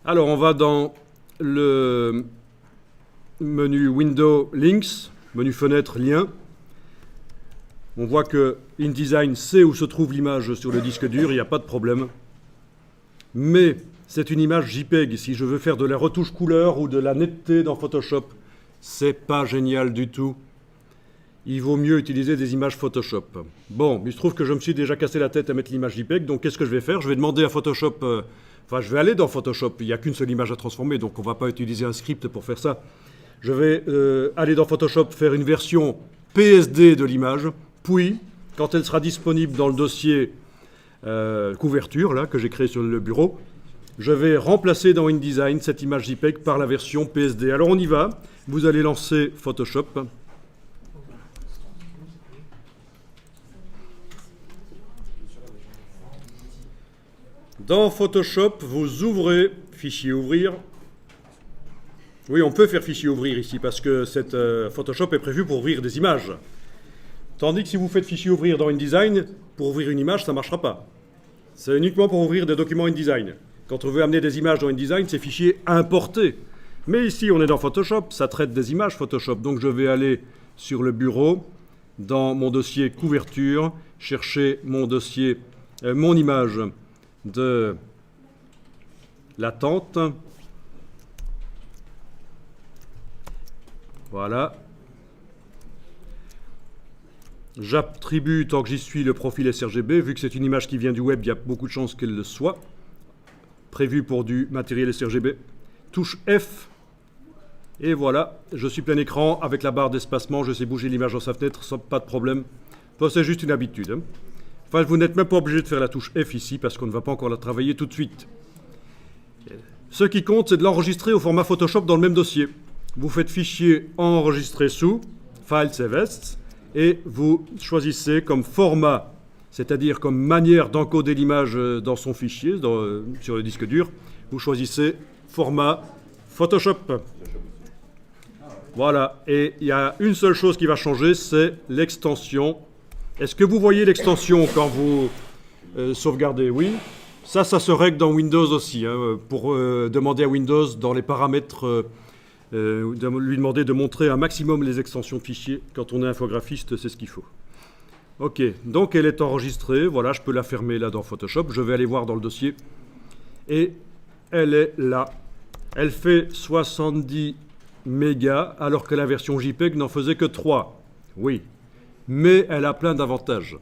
Alors, on va dans le menu Window Links, menu fenêtre, lien. On voit que InDesign sait où se trouve l'image sur le disque dur, il n'y a pas de problème. Mais c'est une image JPEG. Si je veux faire de la retouche couleur ou de la netteté dans Photoshop, c'est pas génial du tout. Il vaut mieux utiliser des images Photoshop. Bon, il se trouve que je me suis déjà cassé la tête à mettre l'image JPEG, donc qu'est-ce que je vais faire? Je vais demander à Photoshop, je vais aller dans Photoshop, il n'y a qu'une seule image à transformer, donc on ne va pas utiliser un script pour faire ça. Je vais aller dans Photoshop, faire une version PSD de l'image, puis, quand elle sera disponible dans le dossier couverture, là, que j'ai créé sur le bureau, je vais remplacer dans InDesign cette image JPEG par la version PSD. Alors on y va, vous allez lancer Photoshop. Dans Photoshop, vous ouvrez Fichier ouvrir. Oui, on peut faire Fichier ouvrir ici parce que Photoshop est prévu pour ouvrir des images. Tandis que si vous faites Fichier ouvrir dans InDesign, pour ouvrir une image, ça ne marchera pas. C'est uniquement pour ouvrir des documents InDesign. Quand on veut amener des images dans InDesign, c'est Fichier importé. Mais ici, on est dans Photoshop, ça traite des images Photoshop. Donc je vais aller sur le bureau, dans mon dossier couverture, chercher mon dossier, mon image de l'attente. Voilà. J'attribue, tant que j'y suis, le profil sRGB. Vu que c'est une image qui vient du web, il y a beaucoup de chances qu'elle le soit. Prévu pour du matériel sRGB. Touche F. Et voilà, je suis plein écran avec la barre d'espacement. Je sais bouger l'image dans sa fenêtre sans pas de problème. Bon, c'est juste une habitude. Hein. Enfin, vous n'êtes même pas obligé de faire la touche F ici parce qu'on ne va pas encore la travailler tout de suite. Ce qui compte, c'est de l'enregistrer au format Photoshop dans le même dossier. Vous faites Fichier enregistrer sous, File Save As, et vous choisissez comme format, c'est-à-dire comme manière d'encoder l'image dans son fichier, sur le disque dur, vous choisissez format Photoshop. Voilà, et il y a une seule chose qui va changer, c'est l'extension. Est-ce que vous voyez l'extension quand vous sauvegardez? Oui. Ça se règle dans Windows aussi, hein, pour demander à Windows, dans les paramètres, lui demander de montrer un maximum les extensions de fichiers. Quand on est infographiste, c'est ce qu'il faut. Ok, donc elle est enregistrée. Voilà, je peux la fermer là dans Photoshop. Je vais aller voir dans le dossier. Et elle est là. Elle fait 70 mégas, alors que la version JPEG n'en faisait que 3. Oui, mais elle a plein d'avantages.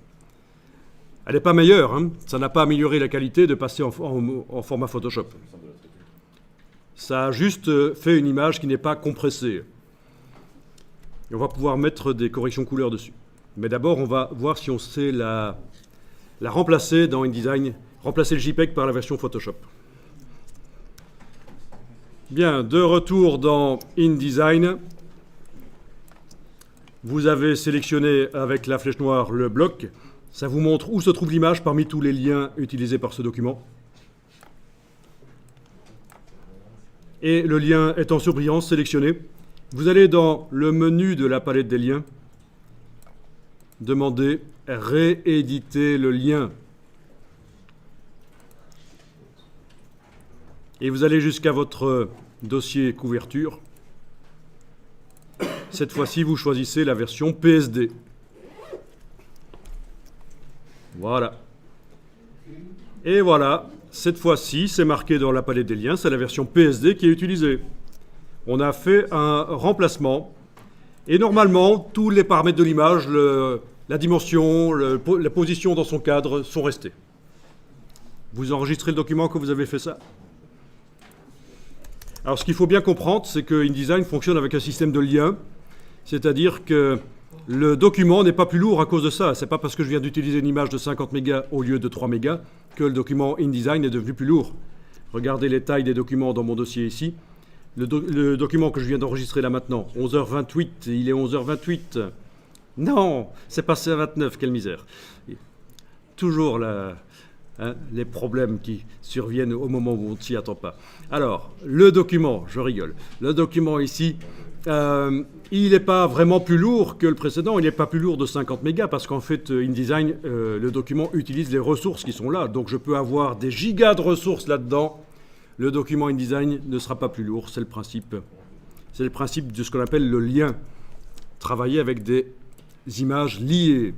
Elle n'est pas meilleure, hein. Ça n'a pas amélioré la qualité de passer en format Photoshop. Ça a juste fait une image qui n'est pas compressée. Et on va pouvoir mettre des corrections couleurs dessus. Mais d'abord, on va voir si on sait la remplacer dans InDesign, remplacer le JPEG par la version Photoshop. Bien, de retour dans InDesign, vous avez sélectionné avec la flèche noire le bloc. Ça vous montre où se trouve l'image parmi tous les liens utilisés par ce document. Et le lien est en surbrillance sélectionné. Vous allez dans le menu de la palette des liens, demander rééditer le lien. Et vous allez jusqu'à votre dossier couverture. Cette fois-ci, vous choisissez la version PSD. Voilà. Et voilà, cette fois-ci, c'est marqué dans la palette des liens, c'est la version PSD qui est utilisée. On a fait un remplacement. Et normalement, tous les paramètres de l'image, la dimension, la position dans son cadre sont restés. Vous enregistrez le document que vous avez fait ça. Alors, ce qu'il faut bien comprendre, c'est que InDesign fonctionne avec un système de liens, c'est-à-dire que le document n'est pas plus lourd à cause de ça. Ce n'est pas parce que je viens d'utiliser une image de 50 mégas au lieu de 3 mégas que le document InDesign est devenu plus lourd. Regardez les tailles des documents dans mon dossier ici. Le document que je viens d'enregistrer là maintenant, 11h28, il est 11h28. Non, c'est passé à 29, quelle misère. Toujours les problèmes qui surviennent au moment où on ne s'y attend pas. Alors, le document, je rigole, le document ici, il n'est pas vraiment plus lourd que le précédent, il n'est pas plus lourd de 50 mégas parce qu'en fait, InDesign, le document utilise les ressources qui sont là. Donc je peux avoir des gigas de ressources là-dedans. le document InDesign ne sera pas plus lourd. C'est le principe. C'est le principe de ce qu'on appelle le lien. Travailler avec des images liées.